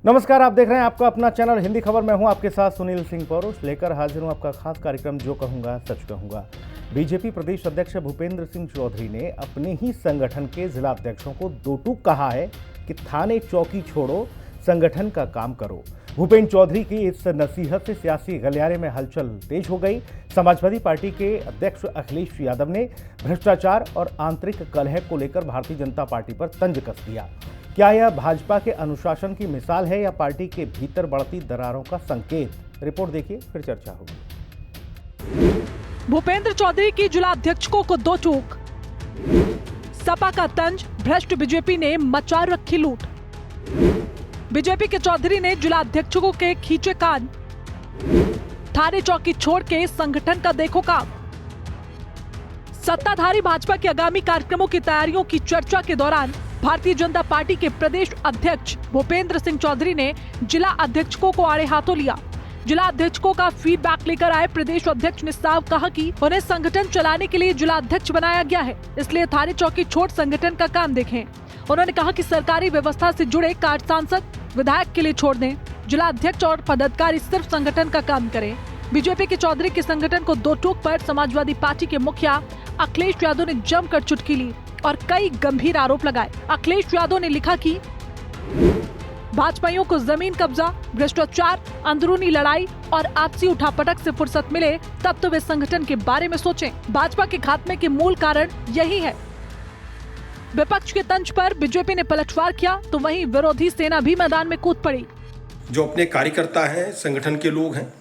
नमस्कार, आप देख रहे हैं आपका अपना चैनल हिंदी खबर। मैं हूं आपके साथ सुनील सिंह पौरुष लेकर हाजिर हूं आपका खास कार्यक्रम जो कहूंगा सच कहूंगा। बीजेपी प्रदेश अध्यक्ष भूपेंद्र सिंह चौधरी ने अपने ही संगठन के जिला अध्यक्षों को दो टूक कहा है कि थाने चौकी छोड़ो, संगठन का काम करो। भूपेंद्र चौधरी की इस नसीहत से सियासी गलियारे में हलचल तेज हो गई। समाजवादी पार्टी के अध्यक्ष अखिलेश यादव ने भ्रष्टाचार और आंतरिक कलह को लेकर भारतीय जनता पार्टी पर तंज कस दिया। क्या यह भाजपा के अनुशासन की मिसाल है या पार्टी के भीतर बढ़ती दरारों का संकेत? रिपोर्ट देखिए, फिर चर्चा होगी। भूपेंद्र चौधरी की जिला अध्यक्षों को दो टूक। सपा का तंज, भ्रष्ट बीजेपी ने मचा रखी लूट। बीजेपी के चौधरी ने जिला अध्यक्षों के खींचे कान। थाने चौकी छोड़ के संगठन का देखो काम। सत्ताधारी भाजपा के आगामी कार्यक्रमों की तैयारियों की चर्चा के दौरान भारतीय जनता पार्टी के प्रदेश अध्यक्ष भूपेंद्र सिंह चौधरी ने जिला अध्यक्षों को आड़े हाथों लिया। जिला अध्यक्षों का फीडबैक लेकर आए प्रदेश अध्यक्ष ने साफ कहा कि उन्हें संगठन चलाने के लिए जिला अध्यक्ष बनाया गया है, इसलिए थाने चौकी छोड़ संगठन का काम देखें। उन्होंने कहा कि सरकारी व्यवस्था से जुड़े कार्य सांसद विधायक के लिए छोड़ दें। जिला अध्यक्ष और पदाधिकारी सिर्फ संगठन का काम करें। बीजेपी के चौधरी के संगठन को दो टूक पर समाजवादी पार्टी के मुखिया अखिलेश यादव ने जमकर चुटकी ली और कई गंभीर आरोप लगाए। अखिलेश यादव ने लिखा कि भाजपाइयों को जमीन कब्जा, भ्रष्टाचार, अंदरूनी लड़ाई और आपसी उठापटक से फुर्सत मिले तब तो वे संगठन के बारे में सोचें। भाजपा के खात्मे के मूल कारण यही है। विपक्ष के तंज पर बीजेपी ने पलटवार किया तो वहीं विरोधी सेना भी मैदान में कूद पड़ी। जो अपने कार्यकर्ता हैं, संगठन के लोग हैं,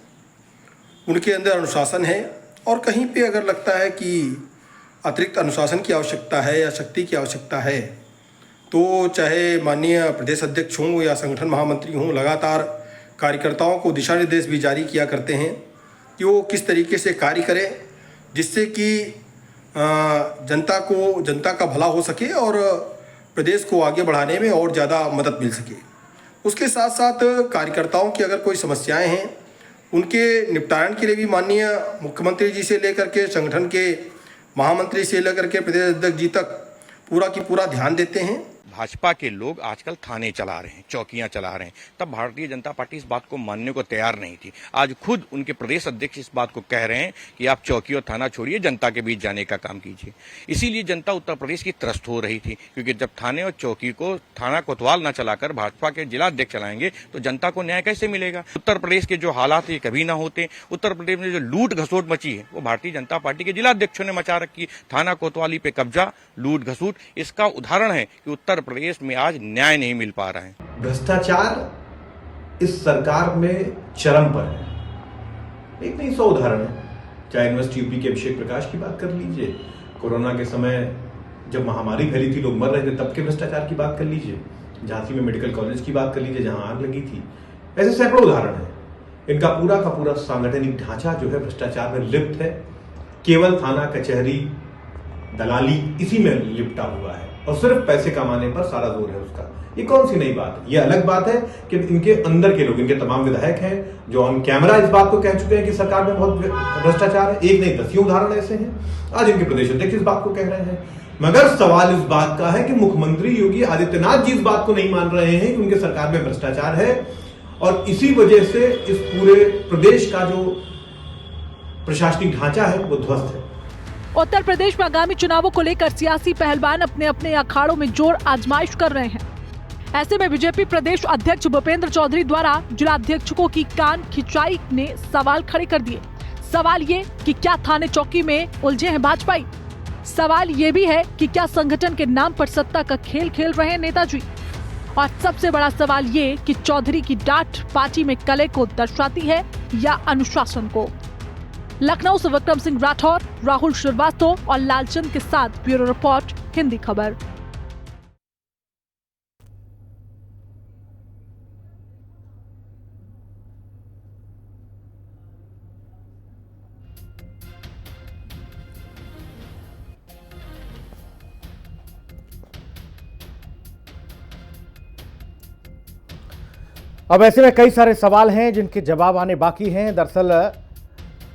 उनके अंदर अनुशासन है और कहीं पे अगर लगता है कि अतिरिक्त अनुशासन की आवश्यकता है या शक्ति की आवश्यकता है तो चाहे माननीय प्रदेश अध्यक्ष हों या संगठन महामंत्री हों, लगातार कार्यकर्ताओं को दिशा निर्देश भी जारी किया करते हैं कि वो किस तरीके से कार्य करें जिससे कि जनता का भला हो सके और प्रदेश को आगे बढ़ाने में और ज़्यादा मदद मिल सके। उसके साथ साथ कार्यकर्ताओं की अगर कोई समस्याएं हैं उनके निपटान के लिए भी माननीय मुख्यमंत्री जी से लेकर के संगठन के महामंत्री से लेकर के प्रदेश अध्यक्ष जी तक पूरा की पूरा ध्यान देते हैं। भाजपा के लोग आजकल थाने चला रहे हैं, चौकियां चला रहे हैं, तब भारतीय जनता पार्टी इस बात को मानने को तैयार नहीं थी। आज खुद उनके प्रदेश अध्यक्ष इस बात को कह रहे हैं कि आप चौकी और थाना छोड़िए, जनता के बीच जाने का काम कीजिए। इसीलिए जनता उत्तर प्रदेश की त्रस्त हो रही थी, क्योंकि जब थाने और चौकी को थाना कोतवाल न चलाकर भाजपा के जिला अध्यक्ष चलाएंगे तो जनता को न्याय कैसे मिलेगा। उत्तर प्रदेश के जो हालात ये कभी ना होते। उत्तर प्रदेश में जो लूट घसोट मची है वो भारतीय जनता पार्टी के जिला अध्यक्षों ने मचा रखी। थाना कोतवाली पे कब्जा, लूट घसोट, इसका उदाहरण है कि उत्तर प्रदेश में आज न्याय नहीं मिल पा रहा है। भ्रष्टाचार इस सरकार में चरम पर है। एक नहीं 100 उदाहरण है। चाहे यूनिवर्सिटी यूपी के अभिषेक प्रकाश की बात कर लीजिए, कोरोना के समय जब महामारी फैली थी, लोग मर रहे थे, तब के भ्रष्टाचार की बात कर लीजिए, झांसी में मेडिकल कॉलेज की बात कर लीजिए जहां आग लगी थी। ऐसे सैकड़ों उदाहरण है। इनका पूरा का पूरा सांगठनिक ढांचा जो है भ्रष्टाचार में लिप्त है। केवल थाना, कचहरी, दलाली इसी में लिपटा हुआ है और सिर्फ पैसे कमाने पर सारा जोर है उसका। ये कौन सी नई बात है? ये अलग बात है कि इनके अंदर के लोग, इनके तमाम विधायक हैं जो ऑन कैमरा इस बात को कह चुके हैं कि सरकार में बहुत भ्रष्टाचार है। एक नहीं 10 उदाहरण ऐसे हैं। आज इनके प्रदेश अध्यक्ष इस बात को कह रहे हैं। मगर सवाल इस बात का है कि मुख्यमंत्री योगी आदित्यनाथ जी इस बात को नहीं मान रहे हैं कि उनके सरकार में भ्रष्टाचार है और इसी वजह से इस पूरे प्रदेश का जो प्रशासनिक ढांचा है वो ध्वस्त है। उत्तर प्रदेश में आगामी चुनावों को लेकर सियासी पहलवान अपने अपने अखाड़ों में जोर आजमाइश कर रहे हैं। ऐसे में बीजेपी प्रदेश अध्यक्ष भूपेंद्र चौधरी द्वारा जिला अध्यक्षों की कान खिंचाई ने सवाल खड़े कर दिए। सवाल ये कि क्या थाने चौकी में उलझे हैं भाजपाई? सवाल ये भी है कि क्या संगठन के नाम पर सत्ता का खेल खेल रहे हैं नेताजी? और सबसे बड़ा सवाल ये कि चौधरी की डांट पार्टी में कलह को दर्शाती है या अनुशासन को? लखनऊ से विक्रम सिंह राठौर, राहुल श्रीवास्तव और लालचंद के साथ ब्यूरो रिपोर्ट, हिंदी खबर। अब ऐसे में कई सारे सवाल हैं जिनके जवाब आने बाकी हैं। दरअसल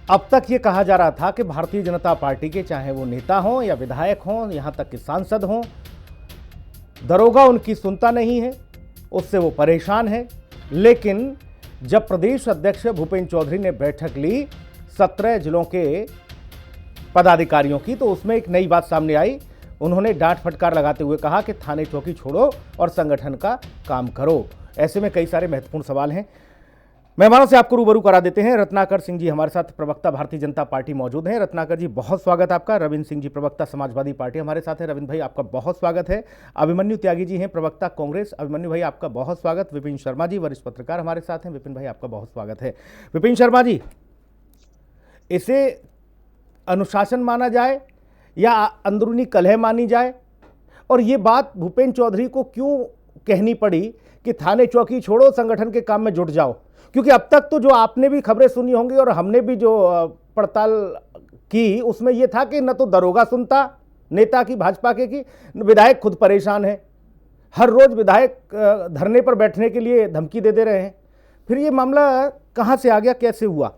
अब तक ये कहा जा रहा था कि भारतीय जनता पार्टी के चाहे वो नेता हों या विधायक हों, यहाँ तक कि सांसद हों, दरोगा उनकी सुनता नहीं है, उससे वो परेशान है। लेकिन जब प्रदेश अध्यक्ष भूपेंद्र चौधरी ने बैठक ली 17 जिलों के पदाधिकारियों की, तो उसमें एक नई बात सामने आई। उन्होंने डांट फटकार लगाते हुए कहा कि थाने चौकी छोड़ो और संगठन का काम करो। ऐसे में कई सारे महत्वपूर्ण सवाल हैं। मेहमानों से आपको रूबरू करा देते हैं। रत्नाकर सिंह जी हमारे साथ, प्रवक्ता भारतीय जनता पार्टी मौजूद हैं। रत्नाकर जी बहुत स्वागत आपका। रविंद्र सिंह जी प्रवक्ता समाजवादी पार्टी हमारे साथ हैं। रविंद्र भाई आपका बहुत स्वागत है। अभिमन्यु त्यागी जी हैं प्रवक्ता कांग्रेस। अभिमन्यु भाई आपका बहुत स्वागत। विपिन शर्मा जी वरिष्ठ पत्रकार हमारे साथ हैं। विपिन भाई आपका बहुत स्वागत है। विपिन शर्मा जी, इसे अनुशासन माना जाए या अंदरूनी कलह मानी जाए, और ये बात भूपेंद्र चौधरी को क्यों कहनी पड़ी कि थाने चौकी छोड़ो संगठन के काम में जुट जाओ? क्योंकि अब तक तो जो आपने भी खबरें सुनी होंगी और हमने भी जो पड़ताल की, उसमें यह था कि न तो दरोगा सुनता नेता की, भाजपा के की, विधायक खुद परेशान है। हर रोज विधायक धरने पर बैठने के लिए धमकी दे रहे हैं। फिर ये मामला कहां से आ गया, कैसे हुआ?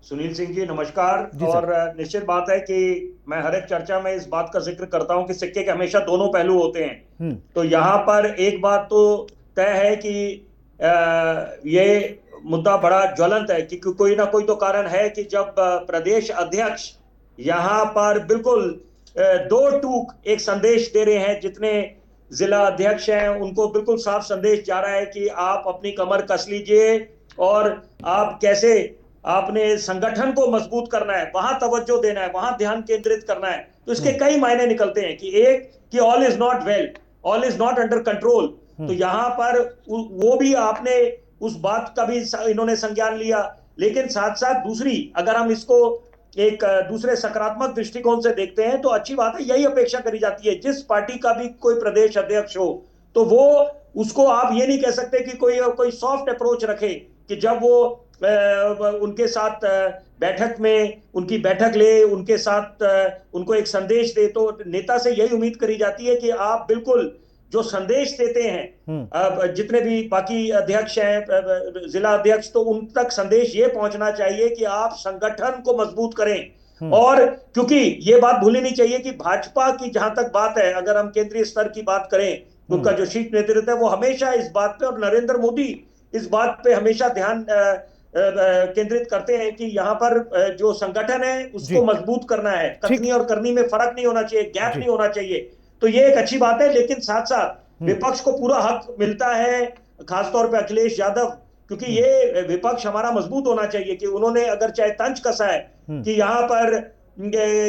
सुनील सिंह जी नमस्कार। और निश्चित बात है कि मैं हर एक चर्चा में इस बात का जिक्र करता हूं कि सिक्के के हमेशा दोनों पहलू होते हैं। तो यहाँ पर एक बात तो तय है कि ये मुद्दा बड़ा ज्वलंत है कि कोई ना कोई तो कारण है कि जब प्रदेश अध्यक्ष यहाँ पर बिल्कुल दो टूक एक संदेश दे रहे हैं, जितने जिला अध्यक्ष हैं उनको बिल्कुल साफ संदेश जा रहा है कि आप अपनी कमर कस लीजिए और आप कैसे आपने संगठन को मजबूत करना है, वहां तवज्जो देना है, वहां ध्यान केंद्रित करना है। तो इसके कई मायने निकलते हैं कि एक कि all is not well, all is not under control. तो यहां पर वो भी आपने उस बात का भी इन्होंने संज्ञान लिया। लेकिन साथ साथ दूसरी, अगर हम इसको एक दूसरे सकारात्मक दृष्टिकोण से देखते हैं तो अच्छी बात है। यही अपेक्षा करी जाती है जिस पार्टी का भी कोई प्रदेश अध्यक्ष हो, तो वो उसको आप ये नहीं कह सकते कि कोई सॉफ्ट अप्रोच रखे कि जब वो उनके साथ बैठक में उनकी बैठक ले, उनके साथ उनको एक संदेश दे। तो नेता से यही उम्मीद करी जाती है कि आप बिल्कुल जो संदेश देते हैं, जितने भी बाकी अध्यक्ष हैं, जिला अध्यक्ष, तो उन तक संदेश ये पहुंचना चाहिए कि आप संगठन को मजबूत करें। और क्योंकि ये बात भूलनी नहीं चाहिए कि भाजपा की जहां तक बात है, अगर हम केंद्रीय स्तर की बात करें, उनका जो शीर्ष नेतृत्व है वो हमेशा इस बात पे, और नरेंद्र मोदी इस बात पे हमेशा ध्यान केंद्रित करते हैं कि यहाँ पर जो संगठन है उसको मजबूत करना है। कथनी और करनी में फर्क नहीं होना चाहिए, गैप नहीं होना चाहिए। तो ये एक अच्छी बात है। लेकिन साथ साथ विपक्ष को पूरा हक मिलता है, खासतौर पे अखिलेश यादव, क्योंकि ये विपक्ष हमारा मजबूत होना चाहिए कि उन्होंने अगर चाहे तंज कसा है कि यहाँ पर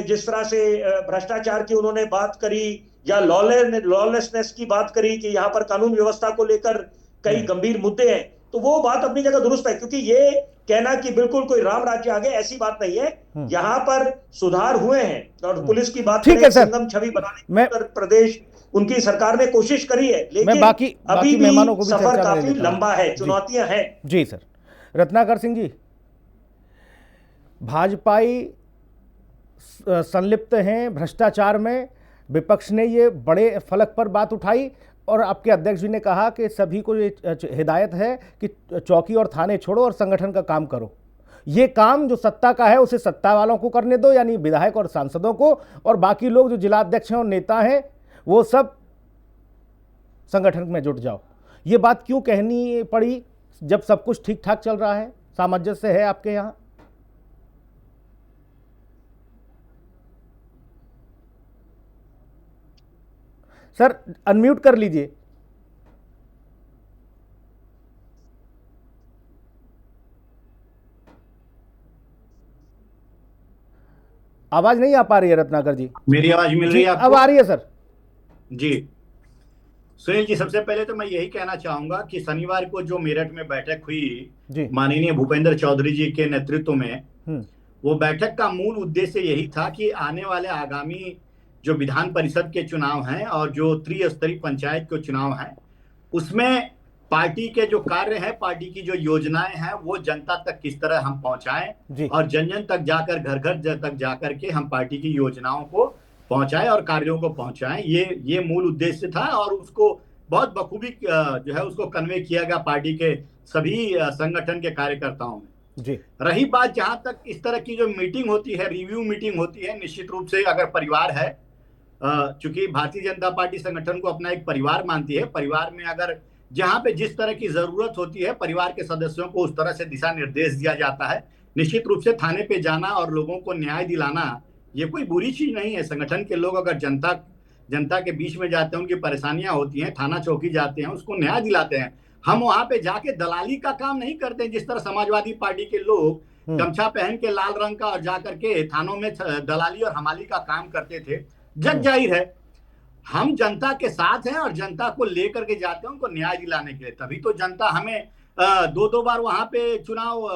जिस तरह से भ्रष्टाचार की उन्होंने बात करी या लॉलेसनेस की बात करी कि यहाँ पर कानून व्यवस्था को लेकर कई गंभीर मुद्दे हैं, तो वो बात अपनी जगह दुरुस्त है। क्योंकि ये कहना कि बिल्कुल कोई राम राज्य आ गया, ऐसी बात नहीं है। यहाँ पर सुधार हुए हैं। और पुलिस की बात करें, संगम छवि बनाने की प्रदेश उनकी सरकार ने कोशिश करी है, लेकिन अभी भी सफर काफी लंबा है, चुनौतियां हैं। जी सर। रत्नाकर सिंह जी, भाजपाई संलिप्त हैं भ्रष्टाचार में, विपक्ष ने ये बड़े फलक पर बात उठाई और आपके अध्यक्ष जी ने कहा कि सभी को ये हिदायत है कि चौकी और थाने छोड़ो और संगठन का काम करो। ये काम जो सत्ता का है उसे सत्ता वालों को करने दो, यानी विधायक और सांसदों को, और बाकी लोग जो जिला अध्यक्ष हैं और नेता हैं वो सब संगठन में जुट जाओ। ये बात क्यों कहनी पड़ी जब सब कुछ ठीक ठाक चल रहा है, सामंजस्य है आपके यहाँ? सर अनम्यूट कर लीजिए। आवाज नहीं आ पा रही है रत्नाकर जी। मेरी आवाज मिल रही है आपको? अब आ रही है सर जी। सुनील जी, सबसे पहले तो मैं यही कहना चाहूंगा कि शनिवार को जो मेरठ में बैठक हुई माननीय भूपेंद्र चौधरी जी के नेतृत्व में, वो बैठक का मूल उद्देश्य यही था कि आने वाले आगामी जो विधान परिषद के चुनाव हैं और जो त्रिस्तरीय पंचायत के चुनाव हैं, उसमें पार्टी के जो कार्य हैं, पार्टी की जो योजनाएं हैं, वो जनता तक किस तरह हम पहुंचाएं और जन जन तक जाकर, घर घर तक जाकर के हम पार्टी की योजनाओं को पहुंचाएं और कार्यों को पहुंचाएं। ये मूल उद्देश्य था और उसको बहुत बखूबी जो है उसको कन्वे किया गया पार्टी के सभी संगठन के कार्यकर्ताओं में। जी। रही बात जहां तक इस तरह की जो मीटिंग होती है, रिव्यू मीटिंग होती है, निश्चित रूप से अगर परिवार है, चूंकि भारतीय जनता पार्टी संगठन को अपना एक परिवार मानती है, परिवार में अगर जहां पे जिस तरह की जरूरत होती है परिवार के सदस्यों को उस तरह से दिशा निर्देश दिया जाता है। निश्चित रूप से थाने पे जाना और लोगों को न्याय दिलाना ये कोई बुरी चीज नहीं है। संगठन के लोग अगर जनता के बीच में जाते हैं, उनकी परेशानियां होती हैं, थाना चौकी जाते हैं, उसको न्याय दिलाते हैं। हम वहां पे जाके दलाली का काम नहीं करते, जिस तरह समाजवादी पार्टी के लोग गमछा पहन के लाल रंग का और जाकर के थानों में दलाली और हमाली का काम करते थे। जग जाहिर है हम जनता के साथ हैं और जनता को लेकर के जाते हैं उनको न्याय दिलाने के लिए। तभी तो जनता हमें दो बार वहां पे चुनाव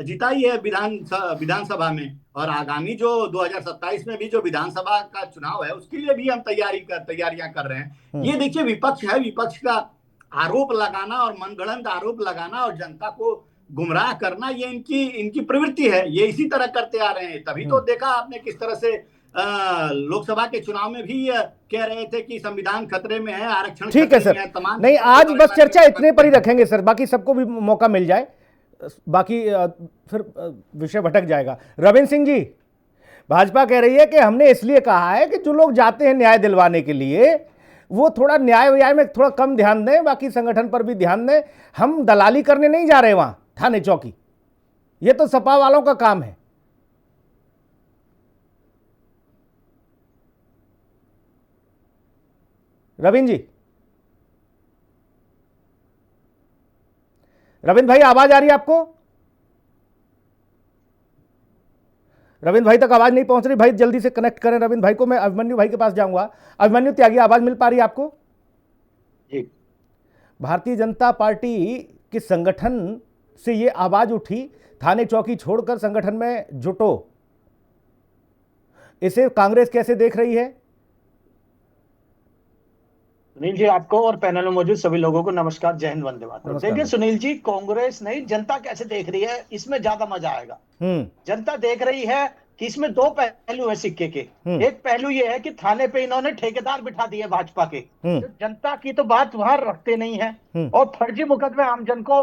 जिताई है विधानसभा में, और आगामी जो 2027 में भी जो विधानसभा का चुनाव है उसके लिए भी हम तैयारियां कर रहे हैं। ये देखिए विपक्ष है, विपक्ष का आरोप लगाना और मनगढ़ंत आरोप लगाना और जनता को गुमराह करना ये इनकी प्रवृत्ति है। ये इसी तरह करते आ रहे हैं। तभी तो देखा आपने किस तरह से लोकसभा के चुनाव में भी कह रहे थे कि संविधान खतरे में है, आरक्षण ठीक है सर, नहीं आज बस चर्चा इतने पर ही रखेंगे सर, बाकी सबको भी मौका मिल जाए, बाकी फिर विषय भटक जाएगा। रविंद्र सिंह जी, भाजपा कह रही है कि हमने इसलिए कहा है कि जो लोग जाते हैं न्याय दिलवाने के लिए वो थोड़ा न्याय में थोड़ा कम ध्यान दें, बाकी संगठन पर भी ध्यान दें। हम दलाली करने नहीं जा रहे वहां थाने चौकी, ये तो सपा वालों का काम है। रविंद्र जी, रविंद्र भाई आवाज आ रही है आपको? रविंद्र भाई तक आवाज नहीं पहुंच रही, भाई जल्दी से कनेक्ट करें रविंद्र भाई को। मैं अभिमन्यु भाई के पास जाऊंगा। अभिमन्यु त्यागी, आवाज मिल पा रही है आपको? जी। भारतीय जनता पार्टी के संगठन से ये आवाज उठी, थाने चौकी छोड़कर संगठन में जुटो, इसे कांग्रेस कैसे देख रही है? सुनील जी, आपको और पैनल में मौजूद सभी लोगों को नमस्कार, जय हिंद, वंदे मातरम। देखिए सुनील जी, कांग्रेस नहीं, जनता कैसे देख रही है इसमें ज्यादा मजा आएगा। जनता देख रही है कि इसमें दो पहलू है सिक्के के। एक पहलू ये है कि थाने पे इन्होंने ठेकेदार बिठा दिए भाजपा के, तो जनता की तो बात वहां रखते नहीं है और फर्जी मुकदमे आमजन को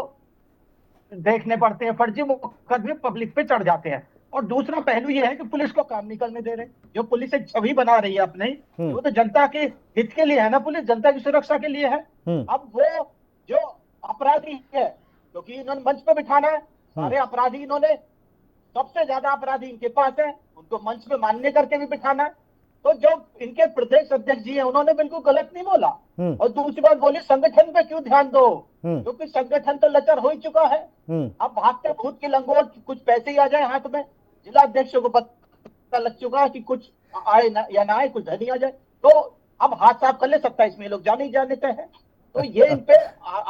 देखने पड़ते हैं, फर्जी मुकदमे पब्लिक पे चढ़ जाते हैं। और दूसरा पहलू यह है कि पुलिस को काम नहीं करने दे रहे। जो पुलिस एक छवि बना रही है अपने, वो तो जनता के हित के लिए है ना, पुलिस जनता की सुरक्षा के लिए है। अब वो जो अपराधी है, क्योंकि इन्होंने मंच पे बिठाना है, सारे अपराधी इन्होंने, सबसे ज्यादा अपराधी इनके पास है, उनको मंच पे मान्य करके भी बिठाना है। तो जो इनके प्रदेश अध्यक्ष जी है उन्होंने बिल्कुल गलत नहीं बोला। और दूसरी बात बोली, संगठन पे क्यों ध्यान दो, क्योंकि संगठन तो लचर हो ही चुका है। अब भागते भूत की लंगोट, कुछ पैसे ही आ जाए हाथ में, जिला अध्यक्षों को पता लग चुका है कि कुछ आए ना या ना आए, कुछ नहीं आ जाए, तो अब हाथ साफ कर ले 27 में लोग जाने ही जाने हैं। तो ये इन पे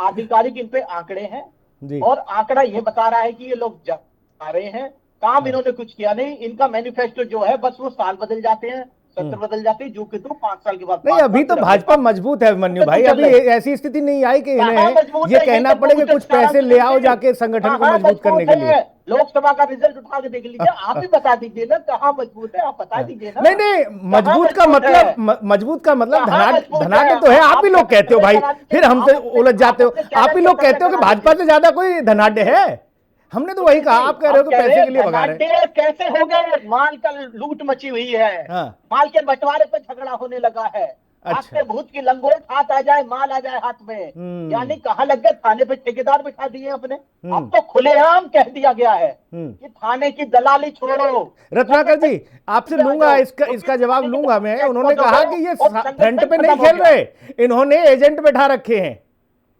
आधिकारिक इन पे आंकड़े हैं और आंकड़ा ये बता रहा है कि ये लोग जा रहे हैं, काम इन्होंने कुछ किया नहीं। इनका मैनिफेस्टो जो है बस वो साल बदल जाते हैं, सत्र बदल जाती है, जो कि तो 5 साल के बाद नहीं। अभी तो भाजपा मजबूत है अभिमन्यु भाई, अभी ऐसी स्थिति नहीं आई कि इन्हें ये कहना पड़े कि कुछ पैसे ले आओ जाके संगठन को मजबूत करने के लिए। लोकसभा का रिजल्ट उठा के देख लीजिए, आप ही बता दीजिए ना कहाँ मजबूत है, आप बता दीजिए ना। नहीं, मजबूत का मतलब धनाढ्य तो है, आप ही लोग कहते हो भाई, फिर हमसे उलझ जाते हो। आप ही लोग कहते हो कि भाजपा से ज्यादा कोई धनाढ्य है, हमने तो वही कहा, आप कह रहे हो कि पैसे के लिए भगा रहे हैं। कैसे हो गए, माल का लूट मची हुई है, माल के बंटवारे पे झगड़ा होने लगा है। अच्छा। भूत की लंगोट हाथ आ जाए, माल आ जाए हाथ में, यानी कहाँ लग गए, थाने पे ठेकेदार बिठा दिए अपने। अब तो खुलेआम कह दिया गया है कि थाने की दलाली छोड़ो। रत्नाकर जी, आपसे लूंगा इसका जवाब लूंगा मैं। उन्होंने कहा कि ये फ्रंट पे नहीं खेल रहे, इन्होंने एजेंट बैठा रखे हैं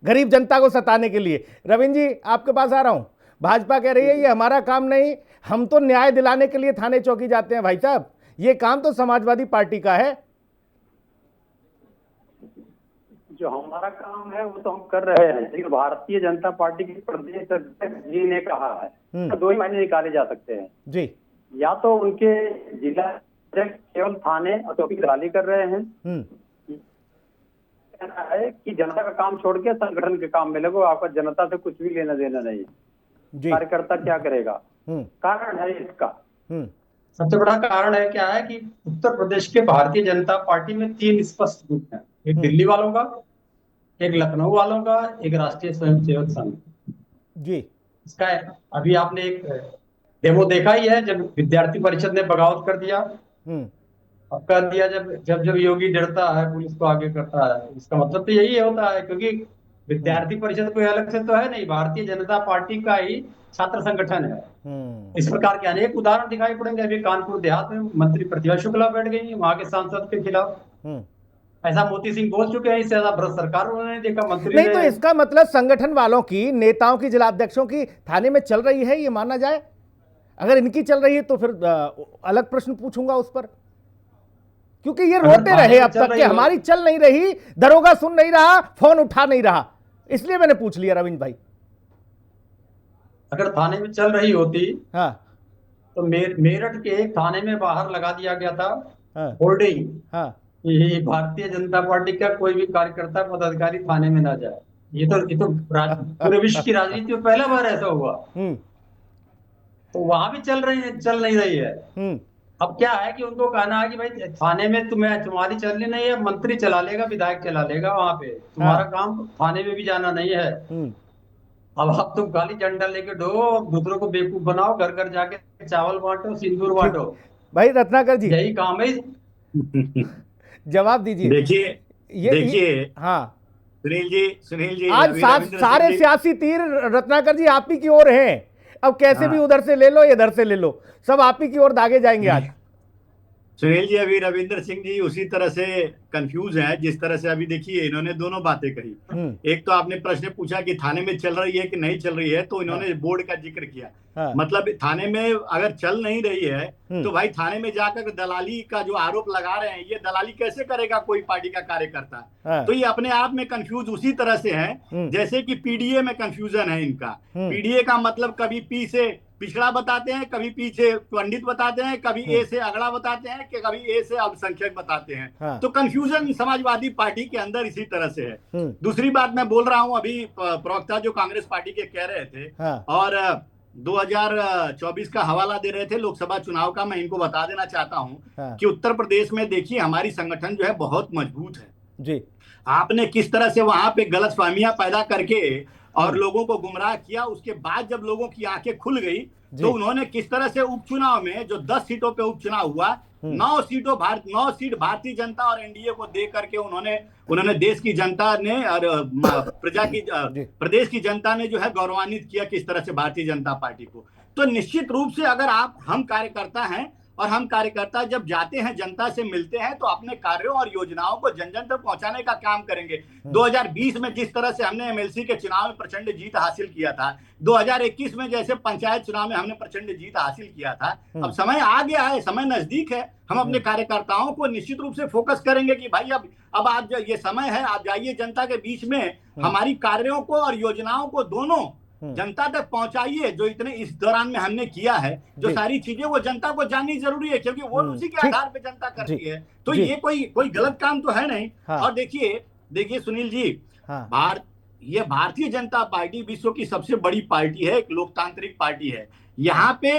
गरीब जनता को सताने के लिए। रविंद्र जी, आपके पास आ रहा हूं। भाजपा कह रही है ये हमारा काम नहीं, हम तो न्याय दिलाने के लिए थाने चौकी जाते हैं। भाई साहब, ये काम तो समाजवादी पार्टी का है। जो हमारा काम है वो तो हम कर रहे हैं, लेकिन भारतीय जनता पार्टी के प्रदेश अध्यक्ष जी ने कहा है तो 2 ही मायने निकाले जा सकते हैं जी। या तो उनके जिला अध्यक्ष केवल थाने और चौकी दलाली कर रहे हैं, है कि जनता का काम छोड़ के संगठन के काम में लगो, आपका जनता से कुछ भी लेना देना नहीं। कार्यकर्ता क्या करेगा? कारण है इसका, सबसे बड़ा कारण है क्या है कि उत्तर प्रदेश के भारतीय जनता पार्टी में 3 स्पष्ट ग्रुप हैं, एक दिल्ली वालों का, एक लखनऊ वालों का, एक राष्ट्रीय स्वयंसेवक संघ जी। इसका अभी आपने एक डेमो देखा ही है, जब विद्यार्थी परिषद ने बगावत कर दिया, अब कर दिया, जब योगी डरता है पुलिस को आगे करता है, इसका मतलब तो यही होता है। क्योंकि विद्यार्थी परिषद कोई अलग से तो है नहीं, भारतीय जनता पार्टी का ही छात्र संगठन है। इस प्रकार के अनेक उदाहरण दिखाई पड़ेंगे। अभी कानपुर देहात में मंत्री प्रतिभा शुक्ला बैठ गई वहां के सांसद के खिलाफ, ऐसा मोती सिंह बोल चुके हैं, इससे ज्यादा भ्रष्ट सरकार उन्होंने देखा मंत्री नहीं। तो इसका मतलब संगठन वालों की, नेताओं की, जिलाध्यक्षों की थाने में चल रही है, ये माना जाए? अगर इनकी चल रही है तो फिर अलग प्रश्न पूछूंगा उस पर, क्योंकि ये रोते रहे अब तक कि हमारी चल नहीं रही, दरोगा सुन नहीं रहा, फोन उठा नहीं रहा, इसलिए मैंने पूछ लिया रविंद्र भाई। अगर थाने में चल रही होती हाँ, तो मेरठ के एक थाने में बाहर लगा दिया गया था होर्डिंग, हाँ, ये भारतीय जनता पार्टी का कोई भी कार्यकर्ता पदाधिकारी थाने में ना जाए। ये तो पूरे विश्व की राजनीति में पहला बार ऐसा हुआ। तो वहां भी चल नहीं रही है। अब क्या है कि उनको कहना है कि भाई थाने में तुम्हारी चलनी नहीं है, मंत्री चला लेगा, विधायक चला लेगा, वहां पे तुम्हारा काम थाने में भी जाना नहीं है। अब तुम काली झंडा लेके ढो, दूसरों को बेवकूफ बनाओ, घर घर जाके चावल बांटो, सिंदूर बांटो। भाई रत्नाकर जी, यही काम है। जवाब दीजिए। देखिए हाँ सुनील जी आज सारे सियासी तीर रत्नाकर जी आप ही की ओर हैं। अब कैसे भी उधर से ले लो, इधर से ले लो, सब आप ही की ओर दागे जाएंगे आज। सुनील जी, अभी रविंद्र सिंह जी उसी तरह से कंफ्यूज हैं जिस तरह से अभी देखिए इन्होंने दोनों बातें कही। एक तो आपने प्रश्न पूछा कि थाने में चल रही है कि नहीं चल रही है, तो इन्होंने बोर्ड का जिक्र किया। मतलब थाने में अगर चल नहीं रही है तो भाई थाने में जाकर दलाली का जो आरोप लगा रहे हैं, ये दलाली कैसे करेगा कोई पार्टी का कार्यकर्ता? तो ये अपने आप में कंफ्यूज उसी तरह से है जैसे कि पीडीए में कंफ्यूजन है इनका। पीडीए का मतलब कभी पी से पिछड़ा बताते हैं, कभी पीछे पंडित बताते हैं, कभी ए से अगड़ा बताते हैं, कि कभी ए से अल्पसंख्यक बताते हैं। तो कंफ्यूजन समाजवादी पार्टी के अंदर इसी तरह से है। दूसरी बात मैं बोल रहा हूं, अभी प्रवक्ता जो कांग्रेस पार्टी के कह रहे थे और 2024 का हवाला दे रहे थे लोकसभा चुनाव का, मैं इनको बता देना चाहता हूं कि उत्तर प्रदेश में देखिए हमारी संगठन जो है बहुत मजबूत है जी। आपने किस तरह से वहां पे गलतफहमियां पैदा करके और लोगों को गुमराह किया, उसके बाद जब लोगों की आंखें खुल गई तो उन्होंने किस तरह से उपचुनाव में जो 10 सीटों पे उपचुनाव हुआ, 9 सीट भारतीय जनता और एनडीए को दे करके उन्होंने देश की जनता ने और प्रदेश की जनता ने जो है गौरवान्वित किया किस तरह से भारतीय जनता पार्टी को। तो निश्चित रूप से अगर हम कार्यकर्ता हैं और हम कार्यकर्ता जब जाते हैं जनता से मिलते हैं तो अपने कार्यों और योजनाओं को जन जन तक पहुंचाने का काम करेंगे। 2020 में जिस तरह से हमने एमएलसी के चुनाव में प्रचंड जीत हासिल किया था, 2021 में जैसे पंचायत चुनाव में हमने प्रचंड जीत हासिल किया था, अब समय आ गया है, समय नजदीक है। हम अपने कार्यकर्ताओं को निश्चित रूप से फोकस करेंगे कि भाई अब आज ये समय है, आप जाइए जनता के बीच में, हमारी कार्यों को और योजनाओं को दोनों जनता तक पहुंचाइए। जो इतने इस दौरान में हमने किया है, जो सारी चीजें वो जनता को जाननी जरूरी है, क्योंकि वो उसी के आधार पे जनता करती है। तो ये कोई गलत काम तो है नहीं। और देखिए सुनील जी, ये भारतीय जनता पार्टी विश्व की सबसे बड़ी पार्टी है, एक लोकतांत्रिक पार्टी है। यहाँ पे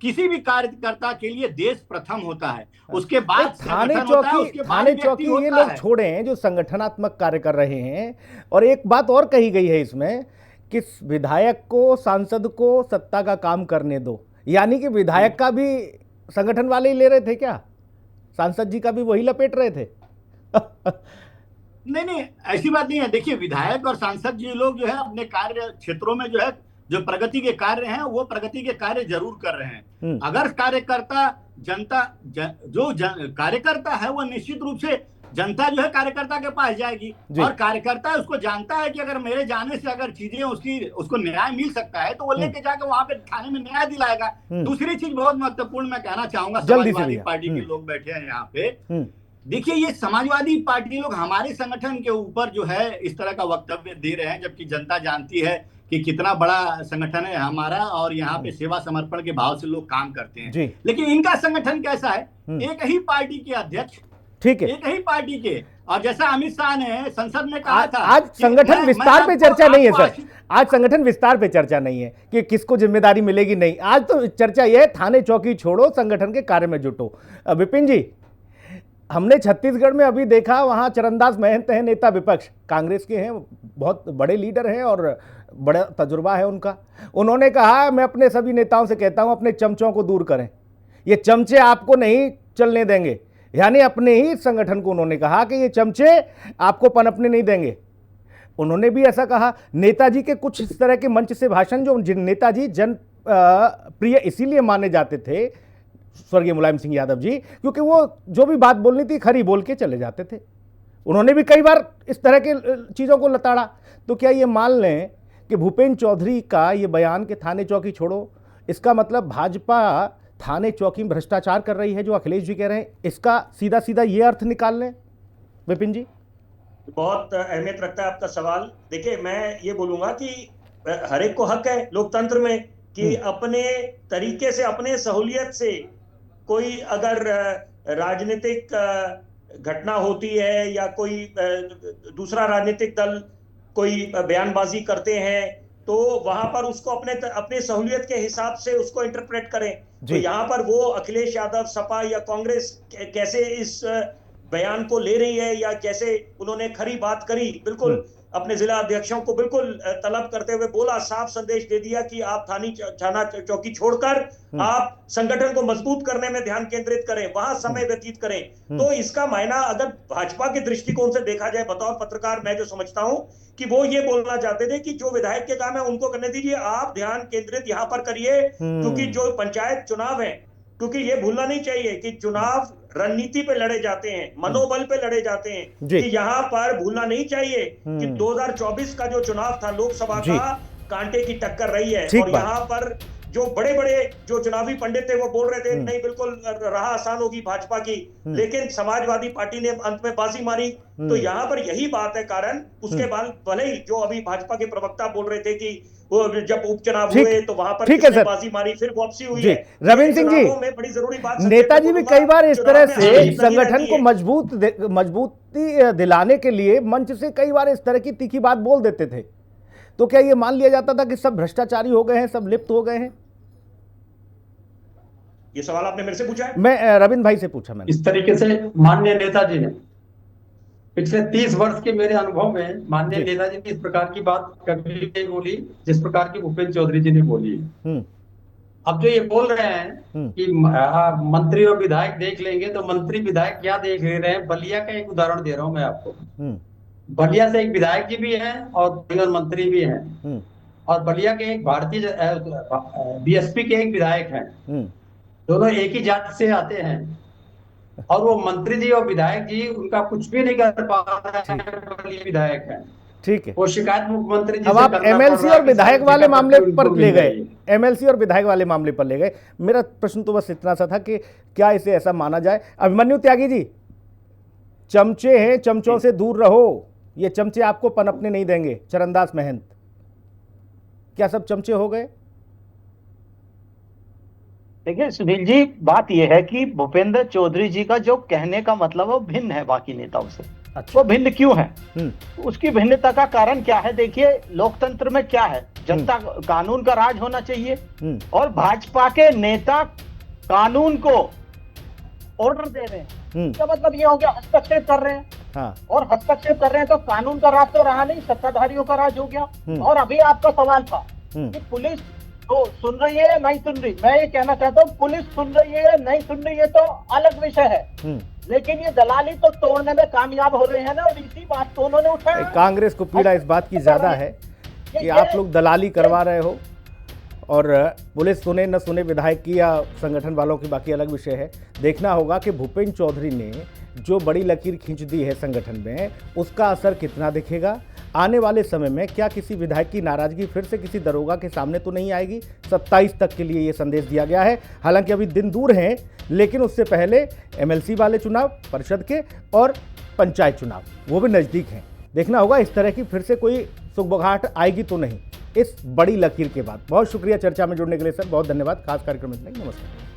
किसी भी कार्यकर्ता के लिए देश प्रथम होता है, उसके बाद थाने चौकी ये लोग छोड़े हैं जो संगठनात्मक कार्य कर रहे हैं। और एक बात और कही गई है इसमें कि विधायक को, सांसद को सत्ता का काम करने दो, यानी कि विधायक का भी संगठन वाले ही ले रहे थे क्या? सांसद जी का भी वही लपेट रहे थे? नहीं, ऐसी बात नहीं है। देखिए, विधायक और सांसद जी लोग जो है अपने कार्य क्षेत्रों में जो है जो प्रगति के कार्य हैं वो प्रगति के कार्य जरूर कर रहे हैं। अगर कार्यकर्ता कार्यकर्ता है वो निश्चित रूप से जनता जो है कार्यकर्ता के पास जाएगी और कार्यकर्ता उसको जानता है कि अगर मेरे जाने से अगर चीजें उसको न्याय मिल सकता है तो वो लेके जाकर वहां पे थाने में न्याय दिलाएगा। दूसरी चीज बहुत महत्वपूर्ण मैं कहना चाहूंगा, समाजवादी पार्टी के लोग बैठे हैं यहाँ पे, देखिए ये समाजवादी पार्टी लोग हमारे संगठन के ऊपर जो है इस तरह का वक्तव्य दे रहे हैं, जबकि जनता जानती है कि कितना बड़ा संगठन है हमारा और यहाँ पे सेवा समर्पण के भाव से लोग काम करते हैं। लेकिन इनका संगठन कैसा है, एक ही पार्टी के अध्यक्ष, ठीक है, एक ही पार्टी के, और जैसा अमित शाह ने संसद में कहा था, आज संगठन विस्तार पे चर्चा नहीं है सर, आज संगठन विस्तार पे चर्चा नहीं है कि किसको जिम्मेदारी मिलेगी, नहीं, आज तो चर्चा यह है थाने चौकी छोड़ो, संगठन के कार्य में जुटो। विपिन जी, हमने छत्तीसगढ़ में अभी देखा, वहां चरणदास महंत हैं, नेता विपक्ष, कांग्रेस के हैं, बहुत बड़े लीडर हैं और बड़ा तजुर्बा है उनका। उन्होंने कहा, मैं अपने सभी नेताओं से कहता हूं अपने चमचों को दूर करें, ये चमचे आपको नहीं चलने देंगे। यानी अपने ही संगठन को उन्होंने कहा कि ये चमचे आपको पनपने नहीं देंगे। उन्होंने भी ऐसा कहा। नेताजी के कुछ इस तरह के मंच से भाषण, जो नेताजी जन प्रिय इसीलिए माने जाते थे, स्वर्गीय मुलायम सिंह यादव जी, क्योंकि वो जो भी बात बोलनी थी खरी बोल के चले जाते थे। उन्होंने भी कई बार इस तरह के चीज़ों को लताड़ा। तो क्या ये मान लें कि भूपेंद्र चौधरी का ये बयान कि थाने चौकी छोड़ो, इसका मतलब भाजपा थाने चौकी में भ्रष्टाचार कर रही है, जो अखिलेश जी कह रहे हैं, इसका सीधा सीधा ये अर्थ निकाल लें? विपिन जी, बहुत अहमियत रखता है आपका सवाल। देखिए, मैं ये बोलूंगा कि हर एक को हक है लोकतंत्र में कि अपने तरीके से, अपने सहूलियत से कोई अगर राजनीतिक घटना होती है या कोई दूसरा राजनीतिक दल कोई बयानबाजी करते हैं, तो वहां पर उसको अपने सहूलियत के हिसाब से उसको इंटरप्रेट करें। तो यहाँ पर वो अखिलेश यादव, सपा या कांग्रेस कैसे इस बयान को ले रही है या कैसे उन्होंने खरी बात करी, बिल्कुल अपने जिला अध्यक्षों को बिल्कुल तलब करते हुए बोला, साफ संदेश दे दिया कि आप थाना चौकी छोड़कर आप संगठन को मजबूत करने में ध्यान केंद्रित करें, वहां समय व्यतीत करें। तो इसका मायना अगर भाजपा के दृष्टिकोण से देखा जाए, बतौर पत्रकार मैं जो समझता हूं कि वो ये बोलना चाहते थे कि जो विधायक के काम है उनको करने दीजिए, आप ध्यान केंद्रित यहां पर करिए, क्योंकि जो पंचायत चुनाव है, क्योंकि ये भूलना नहीं चाहिए कि चुनाव रणनीति पे लड़े जाते हैं, मनोबल पे लड़े जाते हैं, कि यहाँ पर भूलना नहीं चाहिए कि 2024 का जो चुनाव था लोकसभा का, कांटे की टक्कर रही है। और यहाँ पर जो बड़े बड़े जो चुनावी पंडित थे वो बोल रहे थे नहीं बिल्कुल राह आसान होगी भाजपा की, लेकिन समाजवादी पार्टी ने अंत में बाजी मारी। तो यहाँ पर यही बात है कारण। उसके बाद भले ही जो अभी भाजपा के प्रवक्ता बोल रहे थे कि वो जब उपचुनाव हुए तो वहां पर किसने बाजी मारी, फिर वापसी हुई है। रविंद्र सिंह जी, में बड़ी जरूरी बात, नेताजी भी कई बार इस तरह से संगठन को मजबूती दिलाने के लिए मंच से कई बार इस तरह की तीखी बात बोल देते थे। तो क्या ये मान लिया जाता था कि सब भ्रष्टाचारी हो गए हैं, सब लिप्त हो गए हैं? ये सवाल आपने मेरे से पूछा है? मैं रविंद्र भाई से पूछा मैंने। इस तरीके से माननीय नेताजी ने पिछले 30 वर्ष के मेरे अनुभव में माननीय नेताजी ने इस प्रकार की बात कभी नहीं बोली जिस प्रकार की भूपेंद्र चौधरी जी ने बोली। अब जो ये बोल रहे हैं कि मंत्री और विधायक देख लेंगे, तो मंत्री विधायक क्या देख ले रहे हैं? बलिया का एक उदाहरण दे रहा हूं मैं आपको। बलिया से एक विधायक जी भी हैं और मंत्री भी हैं, और बलिया के एक भारतीय बीएसपी के एक विधायक हैं, दोनों एक ही जाति से आते हैं, और वो मंत्री जी और विधायक जी उनका कुछ भी नहीं कर पा रहे हैं, विधायक हैं। ठीक है, वो शिकायत मुख्यमंत्री जी अब आप एमएलसी और विधायक वाले मामले पर ले गए, एमएलसी और विधायक वाले मामले पर ले गए। मेरा प्रश्न तो बस इतना सा था कि क्या इसे ऐसा माना जाए? अभिमन्यु त्यागी जी, चमचे हैं, चमचों से दूर रहो, ये चमचे आपको पनपने नहीं देंगे। चरणदास महंत, क्या सब चमचे हो गए? देखिए सुनील जी, बात यह है कि भूपेंद्र चौधरी जी का जो कहने का मतलब वो भिन्न है बाकी नेताओं से। वो भिन्न क्यों है? उसकी भिन्नता का कारण क्या है? देखिए, लोकतंत्र में क्या है, जनता कानून का राज होना चाहिए, और भाजपा के नेता कानून को ऑर्डर दे रहे हैं। इसका मतलब ये हो गया हस्तक्षेप कर रहे हैं। और हस्तक्षेप कर रहे हैं तो कानून का राज तो रहा नहीं, सत्ताधारियों का राज हो गया। और अभी आपका सवाल था कि पुलिस तो सुन रही है या नहीं सुन रही। मैं ये कहना चाहता हूँ, पुलिस सुन रही है या नहीं सुन रही है तो अलग विषय है, लेकिन ये दलाली तो तोड़ने में कामयाब हो रहे हैं ना, और इसी बात को उन्होंने उठाया। कांग्रेस को पीड़ा इस बात की ज्यादा है कि आप लोग दलाली करवा रहे हो, और पुलिस सुने न सुने विधायक की या संगठन वालों की बाकी अलग विषय है। देखना होगा कि भूपेंद्र चौधरी ने जो बड़ी लकीर खींच दी है संगठन में, उसका असर कितना दिखेगा आने वाले समय में। क्या किसी विधायक की नाराजगी फिर से किसी दरोगा के सामने तो नहीं आएगी? 27 तक के लिए ये संदेश दिया गया है। हालांकि अभी दिन दूर हैं, लेकिन उससे पहले एमएलसी वाले चुनाव, परिषद के और पंचायत चुनाव, वो भी नज़दीक हैं। देखना होगा इस तरह की फिर से कोई सुगबुगाहट आएगी तो नहीं इस बड़ी लकीर के बाद। बहुत शुक्रिया चर्चा में जुड़ने के लिए सर, बहुत धन्यवाद। खास कार्यक्रम में नमस्कार।